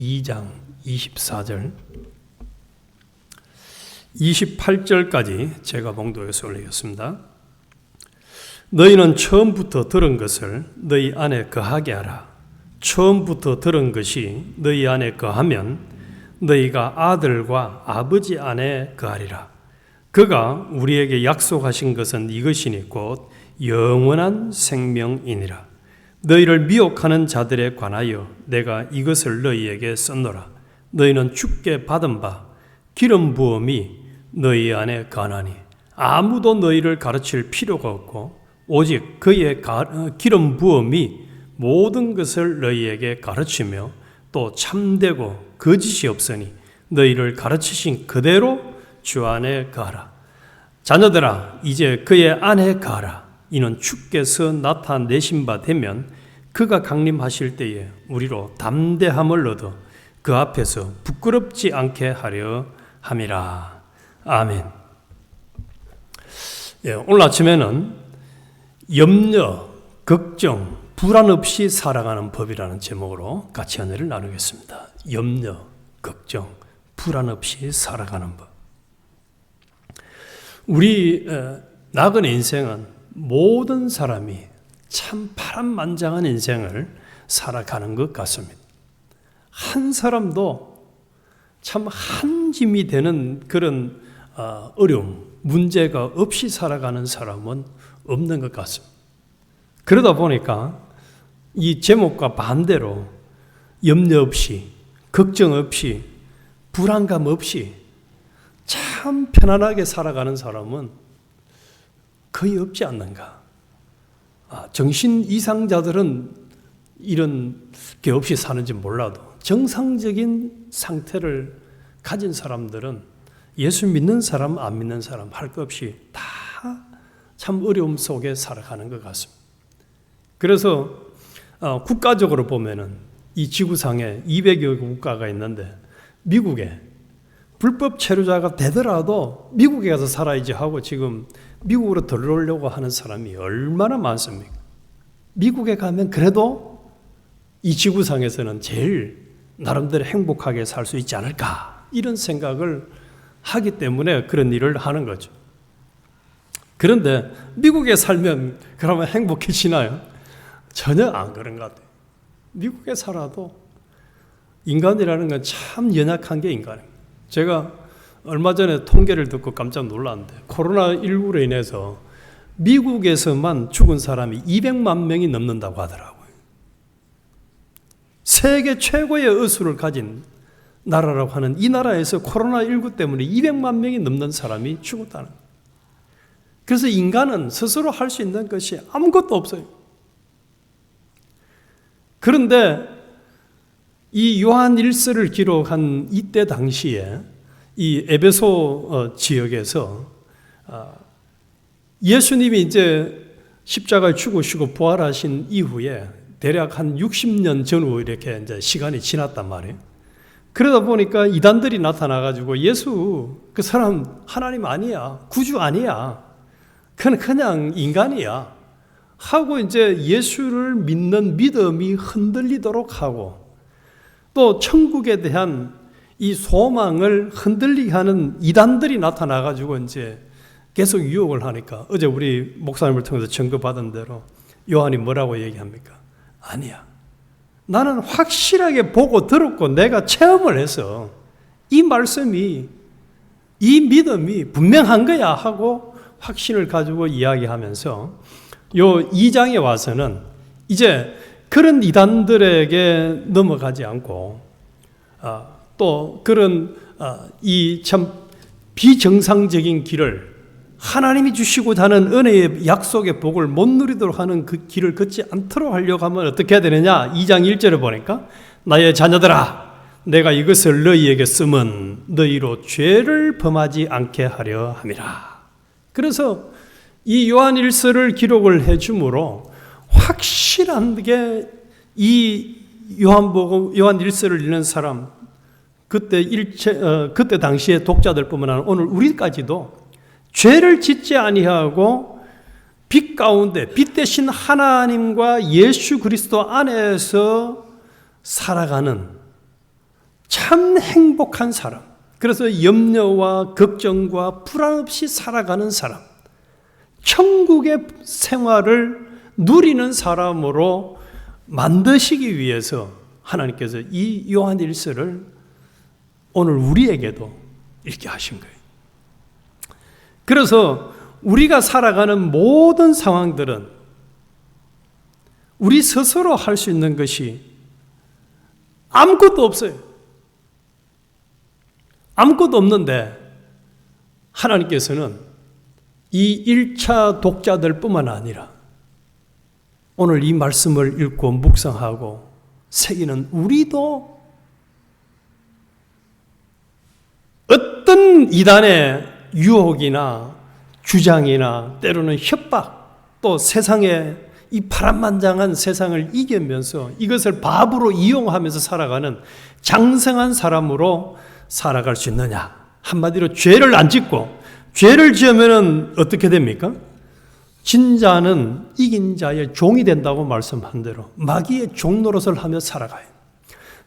2장 24절 28절까지 제가 봉독해서 올리겠습니다. 너희는 처음부터 들은 것을 너희 안에 거하게 하라. 처음부터 들은 것이 너희 안에 거하면 너희가 아들과 아버지 안에 거하리라. 그가 우리에게 약속하신 것은 이것이니 곧 영원한 생명이니라. 너희를 미혹하는 자들에 관하여 내가 이것을 너희에게 썼노라. 너희는 주께 받은 바 기름 부음이 너희 안에 거하나니 아무도 너희를 가르칠 필요가 없고 오직 그의 기름 부음이 모든 것을 너희에게 가르치며 또 참되고 거짓이 없으니 너희를 가르치신 그대로 주 안에 거하라. 자녀들아 이제 그의 안에 거하라. 이는 주께서 나타내신 바 되면 그가 강림하실 때에 우리로 담대함을 얻어 그 앞에서 부끄럽지 않게 하려 함이라. 아멘. 오늘 아침에는 염려, 걱정, 불안 없이 살아가는 법이라는 제목으로 같이 은혜를 나누겠습니다. 염려, 걱정, 불안 없이 살아가는 법. 우리 나그네 인생은 모든 사람이 참 파란만장한 인생을 살아가는 것 같습니다. 한 사람도 참 한 짐이 되는 그런 어려움, 문제가 없이 살아가는 사람은 없는 것 같습니다. 그러다 보니까 이 제목과 반대로 염려 없이, 걱정 없이, 불안감 없이 참 편안하게 살아가는 사람은 거의 없지 않는가. 정신 이상자들은 이런 게 없이 사는지 몰라도 정상적인 상태를 가진 사람들은 예수 믿는 사람, 안 믿는 사람 할 것 없이 다 참 어려움 속에 살아가는 것 같습니다. 그래서 국가적으로 보면은 이 지구상에 200여 국가가 있는데 미국에 불법 체류자가 되더라도 미국에 가서 살아야지 하고 지금 미국으로 들어오려고 하는 사람이 얼마나 많습니까? 미국에 가면 그래도 이 지구상에서는 제일 나름대로 행복하게 살 수 있지 않을까 이런 생각을 하기 때문에 그런 일을 하는 거죠. 그런데 미국에 살면 그러면 행복해지나요? 전혀 안 그런 것 같아요. 미국에 살아도 인간이라는 건 참 연약한 게 인간입니다. 제가 얼마 전에 통계를 듣고 깜짝 놀랐는데 코로나19로 인해서 미국에서만 죽은 사람이 200만 명이 넘는다고 하더라고요. 세계 최고의 의수를 가진 나라라고 하는 이 나라에서 코로나19 때문에 200만 명이 넘는 사람이 죽었다는 거예요. 그래서 인간은 스스로 할 수 있는 것이 아무것도 없어요. 그런데 이 요한 1서를 기록한 이때 당시에 이 에베소 지역에서 예수님이 이제 십자가에 죽으시고 부활하신 이후에 대략 한 60년 전후 이렇게 이제 시간이 지났단 말이에요. 그러다 보니까 이단들이 나타나가지고 예수 그 사람 하나님 아니야, 구주 아니야, 그냥 인간이야 하고 이제 예수를 믿는 믿음이 흔들리도록 하고 또 천국에 대한 이 소망을 흔들리게 하는 이단들이 나타나가지고 이제 계속 유혹을 하니까 어제 우리 목사님을 통해서 증거받은 대로 요한이 뭐라고 얘기합니까? 아니야. 나는 확실하게 보고 들었고 내가 체험을 해서 이 말씀이 이 믿음이 분명한 거야 하고 확신을 가지고 이야기하면서 요 2장에 와서는 이제 그런 이단들에게 넘어가지 않고 또 그런 이 참 비정상적인 길을 하나님이 주시고자 하는 은혜의 약속의 복을 못 누리도록 하는 그 길을 걷지 않도록 하려고 하면 어떻게 해야 되느냐? 2장 1절에 보니까 나의 자녀들아 내가 이것을 너희에게 쓰면 너희로 죄를 범하지 않게 하려 함이라. 그래서 이 요한 1서를 기록을 해줌으로 확실하게 이 요한복음 요한 1서를 읽는 사람 그때 당시의 독자들뿐만 아니라 오늘 우리까지도 죄를 짓지 아니하고 빛 가운데 빛 대신 하나님과 예수 그리스도 안에서 살아가는 참 행복한 사람, 그래서 염려와 걱정과 불안 없이 살아가는 사람, 천국의 생활을 누리는 사람으로 만드시기 위해서 하나님께서 이 요한 1서를 오늘 우리에게도 읽게 하신 거예요. 그래서 우리가 살아가는 모든 상황들은 우리 스스로 할 수 있는 것이 아무것도 없어요. 아무것도 없는데 하나님께서는 이 1차 독자들 뿐만 아니라 오늘 이 말씀을 읽고 묵상하고 새기는 우리도 어떤 이단의 유혹이나 주장이나 때로는 협박, 또 세상의 이 파란만장한 세상을 이기면서 이것을 밥으로 이용하면서 살아가는 장성한 사람으로 살아갈 수 있느냐? 한마디로 죄를 안 짓고, 죄를 지으면 어떻게 됩니까? 진자는 이긴 자의 종이 된다고 말씀한 대로 마귀의 종노릇을 하며 살아가요.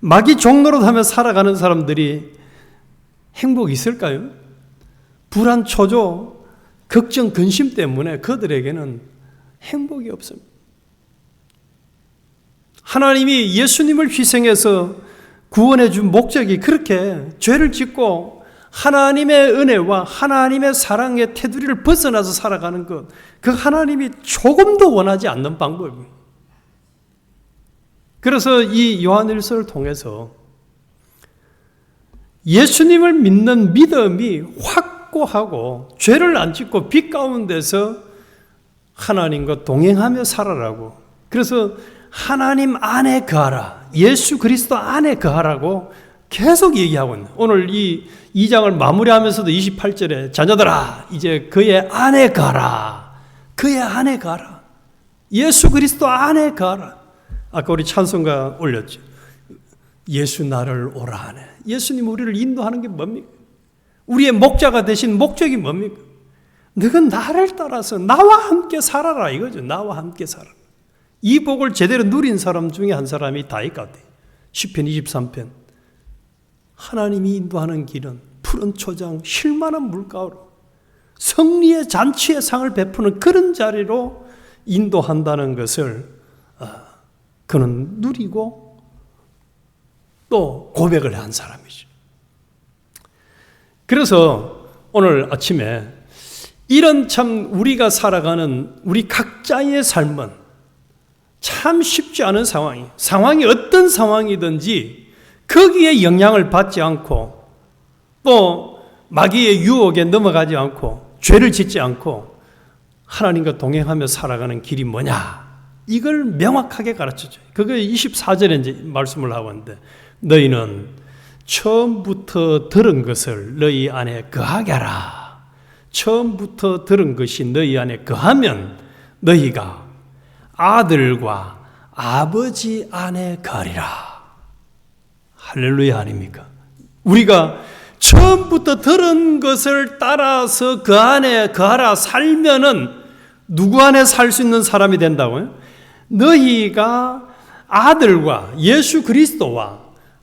마귀 종노릇하며 살아가는 사람들이 행복이 있을까요? 불안, 초조, 걱정, 근심 때문에 그들에게는 행복이 없습니다. 하나님이 예수님을 희생해서 구원해 준 목적이 그렇게 죄를 짓고 하나님의 은혜와 하나님의 사랑의 테두리를 벗어나서 살아가는 것, 그 하나님이 조금도 원하지 않는 방법입니다. 그래서 이 요한일서를 통해서 예수님을 믿는 믿음이 확고하고 죄를 안 짓고 빛 가운데서 하나님과 동행하며 살아라고, 그래서 하나님 안에 거하라, 예수 그리스도 안에 거하라고 계속 얘기하고 있는, 오늘 이 2장을 마무리하면서도 28절에 자녀들아 이제 그의 안에 거하라, 그의 안에 거하라, 예수 그리스도 안에 거하라. 아까 우리 찬송가 올렸죠. 예수 나를 오라 하네. 예수님 우리를 인도하는 게 뭡니까? 우리의 목자가 되신 목적이 뭡니까? 너는 나를 따라서 나와 함께 살아라 이거죠. 나와 함께 살아라. 이 복을 제대로 누린 사람 중에 한 사람이 다윗 같아요. 시편 23편. 하나님이 인도하는 길은 푸른 초장, 쉴만한 물가로 승리의 잔치의 상을 베푸는 그런 자리로 인도한다는 것을 그는 누리고 또 고백을 한 사람이죠. 그래서 오늘 아침에 이런 참 우리가 살아가는 우리 각자의 삶은 참 쉽지 않은 상황이 어떤 상황이든지 거기에 영향을 받지 않고 또 마귀의 유혹에 넘어가지 않고 죄를 짓지 않고 하나님과 동행하며 살아가는 길이 뭐냐, 이걸 명확하게 가르쳐줘요. 그게 24절에 이제 말씀을 하고 있는데, 너희는 처음부터 들은 것을 너희 안에 거하게 하라. 처음부터 들은 것이 너희 안에 거하면 너희가 아들과 아버지 안에 거하리라. 할렐루야 아닙니까? 우리가 처음부터 들은 것을 따라서 그 안에 거하라 살면은 누구 안에 살 수 있는 사람이 된다고요? 너희가 아들과 예수 그리스도와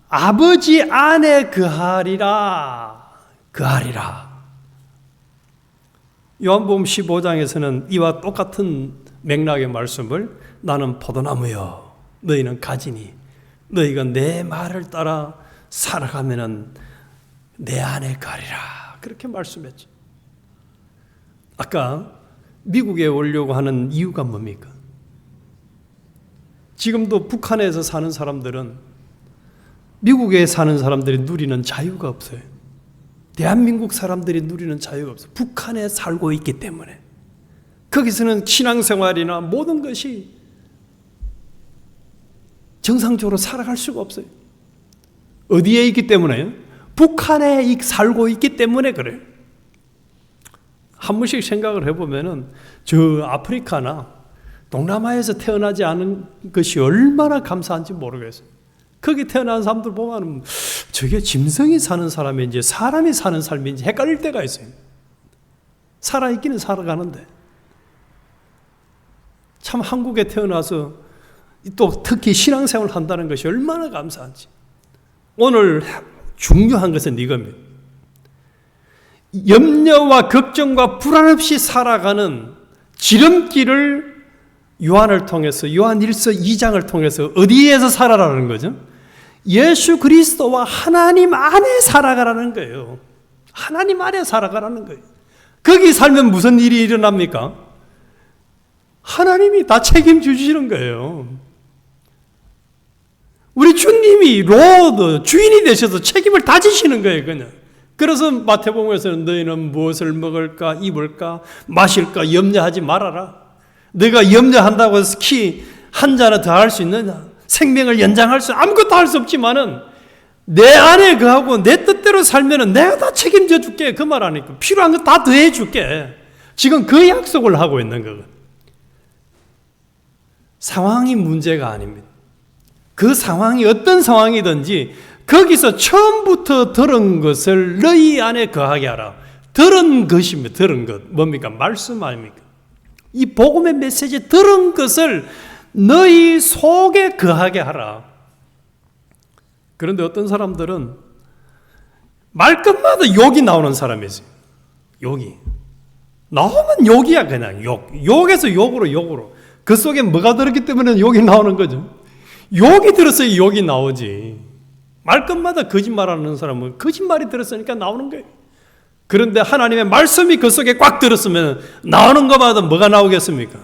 아버지 안에 거하리라. 요한복음 15장에서는 이와 똑같은 맥락의 말씀을 나는 포도나무여 너희는 가지니 너희가 내 말을 따라 살아가면은 내 안에 가리라, 그렇게 말씀했죠. 아까 미국에 오려고 하는 이유가 뭡니까? 지금도 북한에서 사는 사람들은 미국에 사는 사람들이 누리는 자유가 없어요. 대한민국 사람들이 누리는 자유가 없어요. 북한에 살고 있기 때문에. 거기서는 신앙생활이나 모든 것이 정상적으로 살아갈 수가 없어요. 어디에 있기 때문에요? 북한에 살고 있기 때문에 그래요. 한 번씩 생각을 해보면은 저 아프리카나 동남아에서 태어나지 않은 것이 얼마나 감사한지 모르겠어요. 거기 태어난 사람들 보면 저게 짐승이 사는 사람인지 사람이 사는 삶인지 헷갈릴 때가 있어요. 살아있기는 살아가는데 참 한국에 태어나서 또 특히 신앙생활을 한다는 것이 얼마나 감사한지. 오늘 중요한 것은 이겁니다. 염려와 걱정과 불안 없이 살아가는 지름길을 요한을 통해서, 요한 1서 2장을 통해서 어디에서 살아라는 거죠? 예수 그리스도와 하나님 안에 살아가라는 거예요. 하나님 안에 살아가라는 거예요. 거기 살면 무슨 일이 일어납니까? 하나님이 다 책임져 주시는 거예요. 우리 주님이 로드, 주인이 되셔서 책임을 다 지시는 거예요, 그냥. 그래서 마태복음에서는 너희는 무엇을 먹을까, 입을까, 마실까 염려하지 말아라. 내가 염려한다고 해서 키 한 자나 더 할 수 있느냐? 생명을 연장할 수, 아무것도 할 수 없지만은 내 안에 그하고 내 뜻대로 살면은 내가 다 책임져 줄게. 그 말 하니까. 필요한 거 다 더해 줄게. 지금 그 약속을 하고 있는 거거든. 상황이 문제가 아닙니다. 그 상황이 어떤 상황이든지 거기서 처음부터 들은 것을 너희 안에 거하게 하라. 들은 것입니다. 들은 것. 뭡니까? 말씀 아닙니까? 이 복음의 메시지 들은 것을 너희 속에 거하게 하라. 그런데 어떤 사람들은 말끝마다 욕이 나오는 사람이 있어요. 욕이. 나오면 욕이야, 그냥. 욕에서 욕으로. 그 속에 뭐가 들었기 때문에 욕이 나오는 거죠. 욕이 들었어야 욕이 나오지. 말끝마다 거짓말하는 사람은 거짓말이 들었으니까 나오는 거예요. 그런데 하나님의 말씀이 그 속에 꽉 들었으면 나오는 것마다 뭐가 나오겠습니까?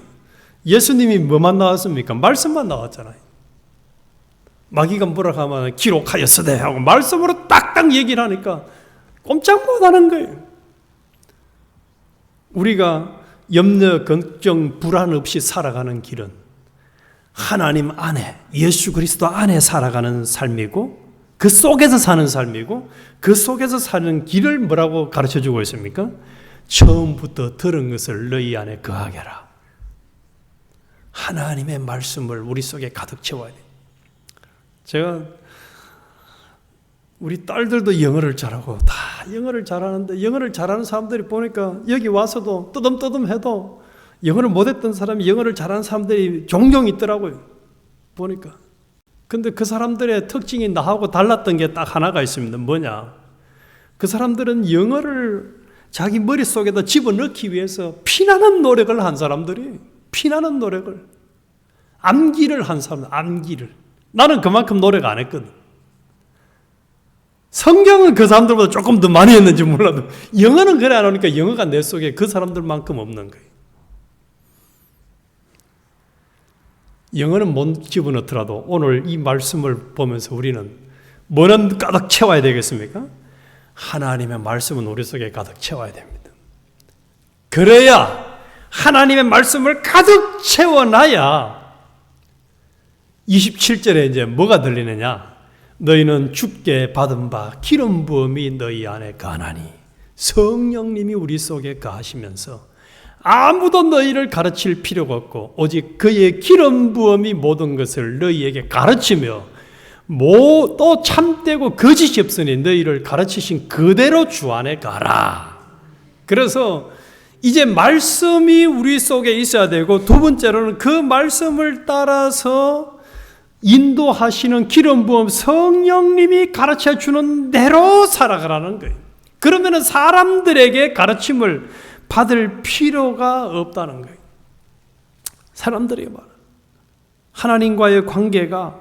예수님이 뭐만 나왔습니까? 말씀만 나왔잖아요. 마귀가 뭐라 하면 기록하였으되 하고 말씀으로 딱딱 얘기를 하니까 꼼짝 못하는 거예요. 우리가 염려, 걱정, 불안 없이 살아가는 길은 하나님 안에, 예수 그리스도 안에 살아가는 삶이고 그 속에서 사는 삶이고 그 속에서 사는 길을 뭐라고 가르쳐주고 있습니까? 처음부터 들은 것을 너희 안에 거하게 하라. 하나님의 말씀을 우리 속에 가득 채워야 돼요. 제가 우리 딸들도 영어를 잘하고 다 영어를 잘하는데 영어를 잘하는 사람들이 보니까 여기 와서도 떠듬떠듬해도 영어를 못했던 사람이 영어를 잘하는 사람들이 종종 있더라고요. 보니까. 근데 그 사람들의 특징이 나하고 달랐던 게 딱 하나가 있습니다. 뭐냐? 그 사람들은 영어를 자기 머릿속에다 집어넣기 위해서 피나는 노력을 한 사람들이 피나는 노력을 암기를 한 사람, 암기를. 나는 그만큼 노력 안 했거든. 성경은 그 사람들보다 조금 더 많이 했는지 몰라도 영어는 그래 안 하니까 영어가 내 속에 그 사람들만큼 없는 거예요. 영어는 못 집어넣더라도 오늘 이 말씀을 보면서 우리는 뭐는 가득 채워야 되겠습니까? 하나님의 말씀은 우리 속에 가득 채워야 됩니다. 그래야 하나님의 말씀을 가득 채워놔야 27절에 이제 뭐가 들리느냐? 너희는 주께 받은 바 기름 부음이 너희 안에 거하나니 성령님이 우리 속에 거하시면서 아무도 너희를 가르칠 필요가 없고 오직 그의 기름 부음이 모든 것을 너희에게 가르치며 또 참되고 거짓이 없으니 너희를 가르치신 그대로 주 안에 가라. 그래서 이제 말씀이 우리 속에 있어야 되고 두 번째로는 그 말씀을 따라서 인도하시는 기름 부음 성령님이 가르쳐 주는 대로 살아가라는 거예요. 그러면 사람들에게 가르침을 받을 필요가 없다는 거예요. 사람들이 말 하나님과의 관계가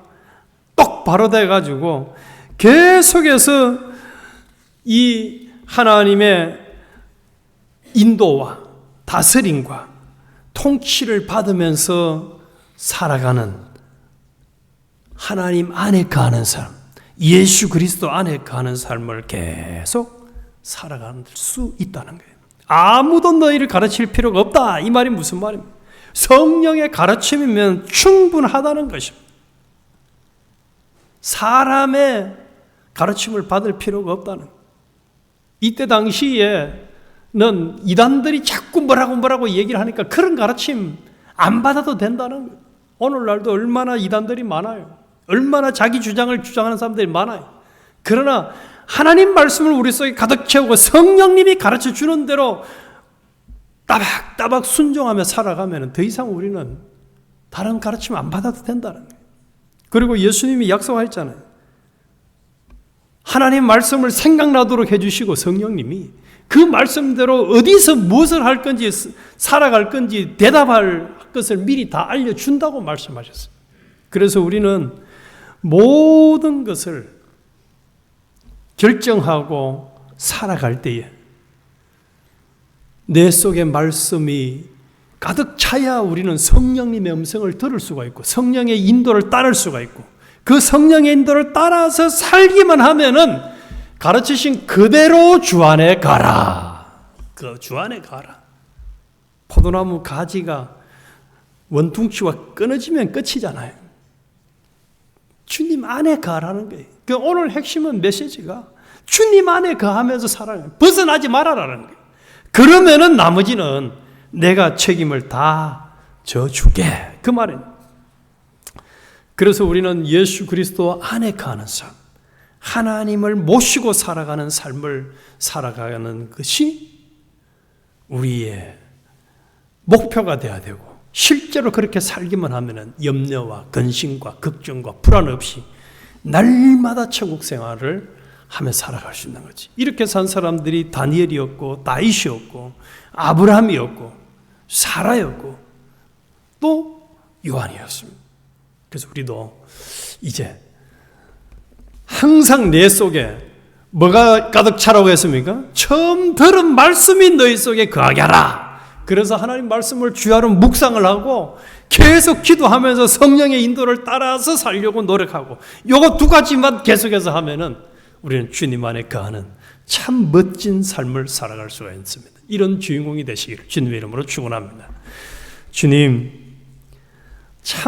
똑바로 돼가지고 계속해서 이 하나님의 인도와 다스림과 통치를 받으면서 살아가는 하나님 안에 거하는 삶, 예수 그리스도 안에 거하는 삶을 계속 살아갈 수 있다는 거예요. 아무도 너희를 가르칠 필요가 없다. 이 말이 무슨 말입니까? 성령의 가르침이면 충분하다는 것입니다. 사람의 가르침을 받을 필요가 없다는 거예요. 이때 당시에는 이단들이 자꾸 뭐라고 얘기를 하니까 그런 가르침 안 받아도 된다는 거예요. 오늘날도 얼마나 이단들이 많아요. 얼마나 자기 주장을 주장하는 사람들이 많아요. 그러나 하나님 말씀을 우리 속에 가득 채우고 성령님이 가르쳐 주는 대로 따박따박 순종하며 살아가면 더 이상 우리는 다른 가르침 안 받아도 된다는 거예요. 그리고 예수님이 약속하셨잖아요. 하나님 말씀을 생각나도록 해주시고 성령님이 그 말씀대로 어디서 무엇을 할 건지 살아갈 건지 대답할 것을 미리 다 알려준다고 말씀하셨어요. 그래서 우리는 모든 것을 결정하고 살아갈 때에 내 속에 말씀이 가득 차야 우리는 성령님의 음성을 들을 수가 있고 성령의 인도를 따를 수가 있고 그 성령의 인도를 따라서 살기만 하면은 가르치신 그대로 주 안에 가라. 그 주 안에 가라. 포도나무 가지가 원퉁치와 끊어지면 끝이잖아요. 주님 안에 가라는 거예요. 그 오늘 핵심은 메시지가 주님 안에 거하면서 살아가는 거예요. 벗어나지 말아라는 거예요. 그러면은 나머지는 내가 책임을 다 져주게. 그 말은. 그래서 우리는 예수 그리스도 안에 거하는 삶, 하나님을 모시고 살아가는 삶을 살아가는 것이 우리의 목표가 되어야 되고 실제로 그렇게 살기만 하면 염려와 근심과 걱정과 불안 없이 날마다 천국 생활을 하며 살아갈 수 있는 거지. 이렇게 산 사람들이 다니엘이었고 다윗이었고 아브라함이었고 사라였고 또 요한이었습니다. 그래서 우리도 이제 항상 내 속에 뭐가 가득 차라고 했습니까? 처음 들은 말씀이 너희 속에 거하게 하라. 그래서 하나님 말씀을 주야로 묵상을 하고 계속 기도하면서 성령의 인도를 따라서 살려고 노력하고 요거 두 가지만 계속해서 하면은 우리는 주님 안에 거하는 참 멋진 삶을 살아갈 수가 있습니다. 이런 주인공이 되시기를 주님의 이름으로 축원합니다. 주님 참